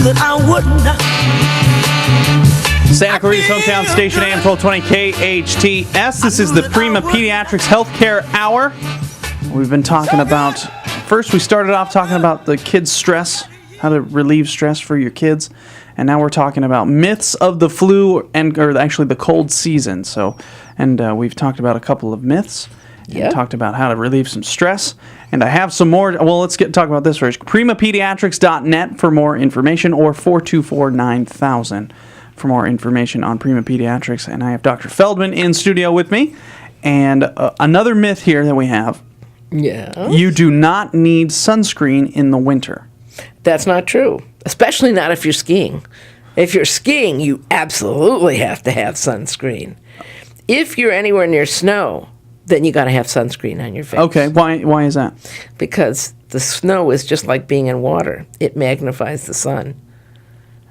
that I would not. Santa Clarita's hometown station, AM 1220 KHTS. This is the Prima Pediatrics Healthcare Hour. We've been talking about, first we started off talking about the kids' stress, how to relieve stress for your kids. And now we're talking about myths of the flu, or actually the cold season. And we've talked about a couple of myths. Yeah. And talked about how to relieve some stress. And I have some more. Well, let's talk about this first. PrimaPediatrics.net for more information, or 424-9000 for more information on Prima Pediatrics. And I have Dr. Feldman in studio with me. And another myth here that we have. Yeah. You do not need sunscreen in the winter. That's not true, especially not if you're skiing. If you're skiing, you absolutely have to have sunscreen. If you're anywhere near snow, then you got to have sunscreen on your face. Okay, why is that? Because the snow is just like being in water. It magnifies the sun.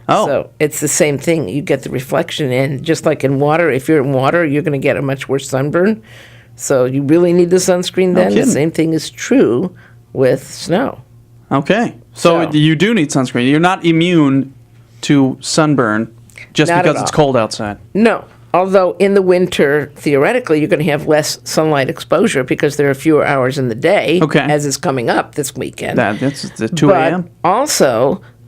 Oh. So it's the same thing. You get the reflection in, just like in water. If you're in water, you're going to get a much worse sunburn. So you really need the sunscreen then. The same thing is true with snow. Okay. So you do need sunscreen. You're not immune to sunburn just Not because at it's all. cold outside. No. Although in the winter, theoretically, you're going to have less sunlight exposure because there are fewer hours in the day, as is coming up this weekend. That's the 2 a.m.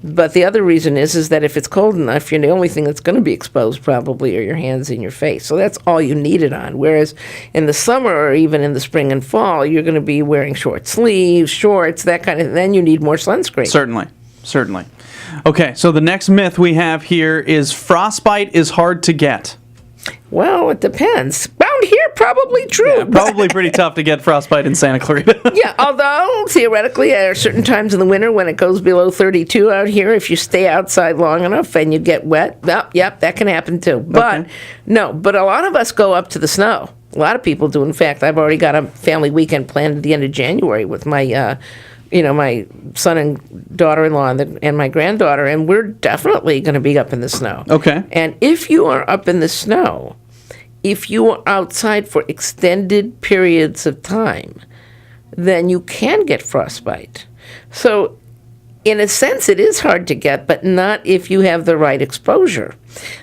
But the other reason is that if it's cold enough, you're the only thing that's going to be exposed probably are your hands and your face. So that's all you need it on. Whereas in the summer or even in the spring and fall, you're going to be wearing short sleeves, shorts, that kind of thing. Then you need more sunscreen. Certainly. Okay, so the next myth we have here is frostbite is hard to get. Well, it depends. Around here, probably true. Yeah, probably pretty tough to get frostbite in Santa Clarita. Yeah, although theoretically, there are certain times in the winter when it goes below 32 out here, if you stay outside long enough and you get wet, yep, that can happen too. But but a lot of us go up to the snow. A lot of people do. In fact, I've already got a family weekend planned at the end of January with my my son and daughter-in-law and my granddaughter, and we're definitely going to be up in the snow. Okay. And if you are up in the snow, if you are outside for extended periods of time, then you can get frostbite. So, in a sense, it is hard to get, but not if you have the right exposure.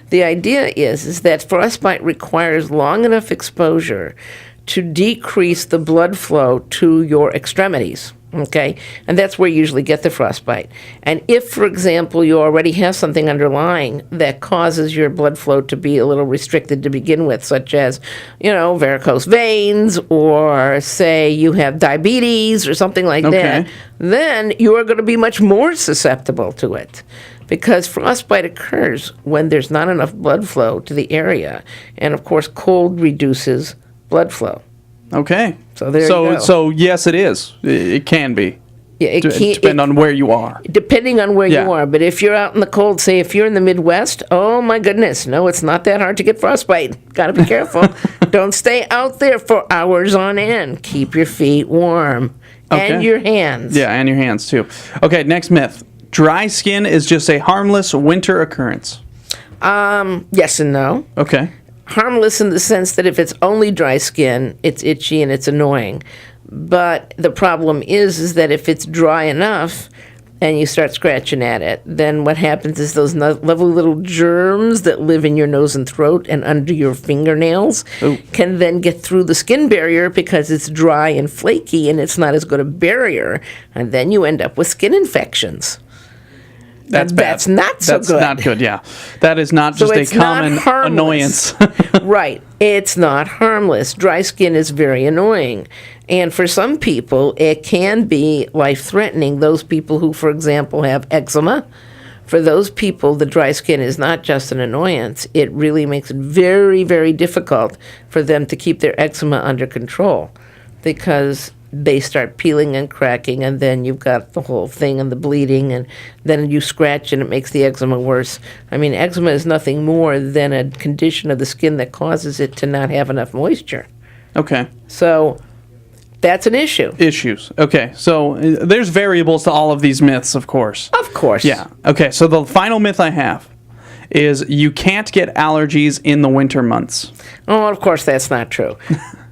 The idea is that frostbite requires long enough exposure to decrease the blood flow to your extremities. Okay, and that's where you usually get the frostbite. And if, for example, you already have something underlying that causes your blood flow to be a little restricted to begin with, such as, varicose veins, or say you have diabetes or something like that, then you are going to be much more susceptible to it. Because frostbite occurs when there's not enough blood flow to the area. And, of course, cold reduces blood flow. Okay. So there you go. So yes, it is. It can be. Yeah, it can depend on where you are. Depending on where you are. But if you're out in the cold, say if you're in the Midwest, oh my goodness, no, it's not that hard to get frostbite. Got to be careful. Don't stay out there for hours on end. Keep your feet warm. And your hands. Yeah, and your hands too. Okay, next myth. Dry skin is just a harmless winter occurrence. Yes and no. Okay. Harmless in the sense that if it's only dry skin, it's itchy and it's annoying. But the problem is that if it's dry enough and you start scratching at it, then what happens is those lovely little germs that live in your nose and throat and under your fingernails can then get through the skin barrier because it's dry and flaky and it's not as good a barrier. And then you end up with skin infections. That's bad. That's not so good. That's not good, yeah. That is not just a common annoyance. Right. It's not harmless. Dry skin is very annoying. And for some people, it can be life-threatening. Those people who, for example, have eczema, for those people, the dry skin is not just an annoyance. It really makes it very, very difficult for them to keep their eczema under control because they start peeling and cracking, and then you've got the whole thing and the bleeding, and then you scratch and it makes the eczema worse. I mean, eczema is nothing more than a condition of the skin that causes it to not have enough moisture. Okay. So that's an issue. Issues. Okay, so there's variables to all of these myths, of course. Of course. Yeah. Okay, so the final myth I have is you can't get allergies in the winter months. Oh, of course, that's not true.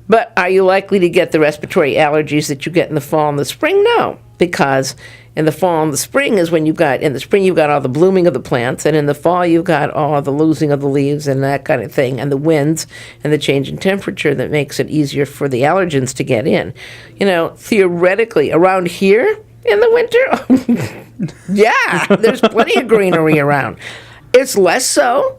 But are you likely to get the respiratory allergies that you get in the fall and the spring? No, because in the fall and the spring is when in the spring you've got all the blooming of the plants, and in the fall you've got all the losing of the leaves and that kind of thing, and the winds and the change in temperature that makes it easier for the allergens to get in. Theoretically, around here in the winter, yeah, there's plenty of greenery around. It's less so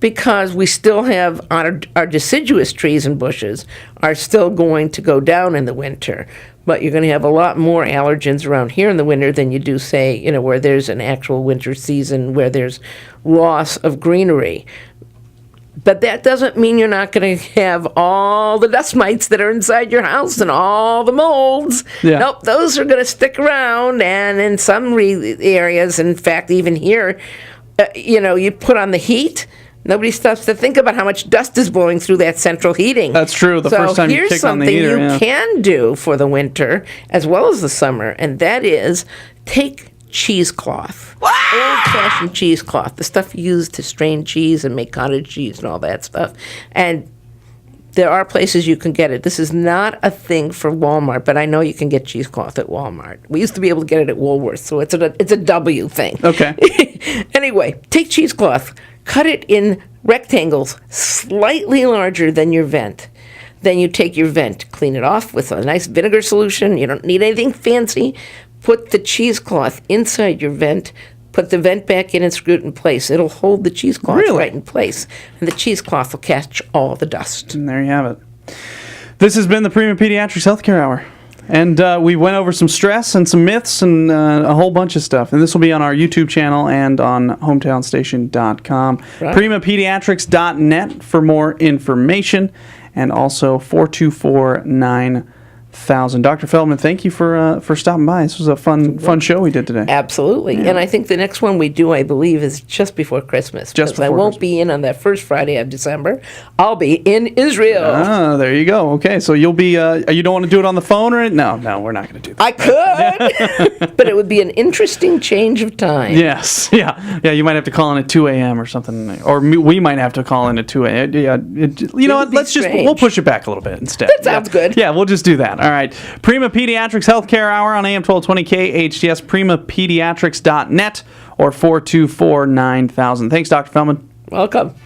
because we still have our deciduous trees and bushes are still going to go down in the winter. But you're going to have a lot more allergens around here in the winter than you do, say, where there's an actual winter season where there's loss of greenery. But that doesn't mean you're not going to have all the dust mites that are inside your house and all the molds. Yeah. Nope, those are going to stick around. And in some areas, in fact, even here, you put on the heat. Nobody stops to think about how much dust is blowing through that central heating. That's true. The first time you kick on the heater. Here's something you can do for the winter as well as the summer, and that is take cheesecloth. Old-fashioned cheesecloth, the stuff used to strain cheese and make cottage cheese and all that stuff. And there are places you can get it. This is not a thing for Walmart, but I know you can get cheesecloth at Walmart. We used to be able to get it at Woolworth, so it's a W thing. Okay. Anyway, take cheesecloth. Cut it in rectangles slightly larger than your vent. Then you take your vent, clean it off with a nice vinegar solution. You don't need anything fancy. Put the cheesecloth inside your vent. Put the vent back in and screw it in place. It'll hold the cheesecloth right in place. And the cheesecloth will catch all the dust. And there you have it. This has been the Prima Pediatrics Healthcare Hour. And we went over some stress and some myths and a whole bunch of stuff. And this will be on our YouTube channel and on hometownstation.com. Right. PrimaPediatrics.net for more information. And also 424-9000. Dr. Feldman, thank you for stopping by. This was a fun show we did today. Absolutely. Yeah. And I think the next one we do, I believe, is just before Christmas. I won't be in on that first Friday of December. I'll be in Israel. Ah, there you go. Okay, so you'll be, you don't want to do it on the phone or? No, we're not going to do that. I could, but it would be an interesting change of time. Yes, yeah, you might have to call in at 2 a.m. or something, or we might have to call in at 2 a.m. Yeah, you know what, we'll push it back a little bit instead. That sounds good. Yeah, we'll just do that. All right. Prima Pediatrics Healthcare Hour on AM 1220 KHTS, primapediatrics.net or 424-9000. Thanks, Dr. Feldman. Welcome.